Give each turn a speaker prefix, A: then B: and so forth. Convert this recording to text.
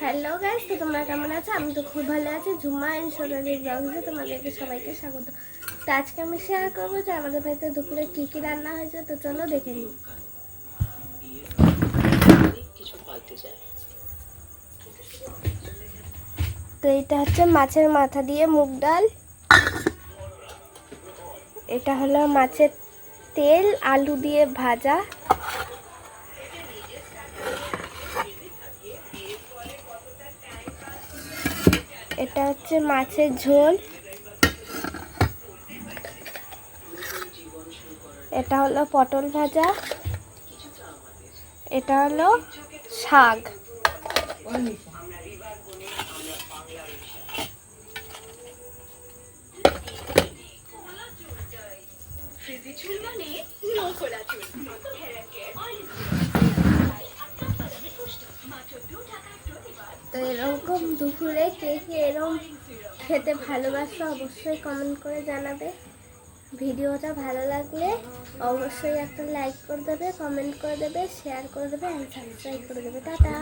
A: Hello guys, তো তোমরা কেমন আছো? আমি তো খুব ভালো আছি। ঝুমা এন্ড সোনালি ব্লগসে তোমাদেরকে সবাইকে স্বাগত। তো আজকে আমি শেয়ার করবো যে আমাদের বাড়িতে দুপুরে কী কী রান্না হয়েছে। তো চলো দেখে নিই। তো এটা হচ্ছে মাছের মাথা দিয়ে মুগ ডাল, এটা হলো মাছের তেল আলু দিয়ে ভাজা, এটা হচ্ছে মাছের ঝোল, এটা হলো পটল ভাজা, এটা হলো শাক। তো এরকম দুপুরে কে কে এরকম খেতে ভালোবাসো অবশ্যই কমেন্ট করে জানাবে। ভিডিওটা ভালো লাগলে অবশ্যই একটা লাইক করে দেবে, কমেন্ট করে দেবে, শেয়ার করে দেবে, সাবস্ক্রাইব করে দেবে। টাটা।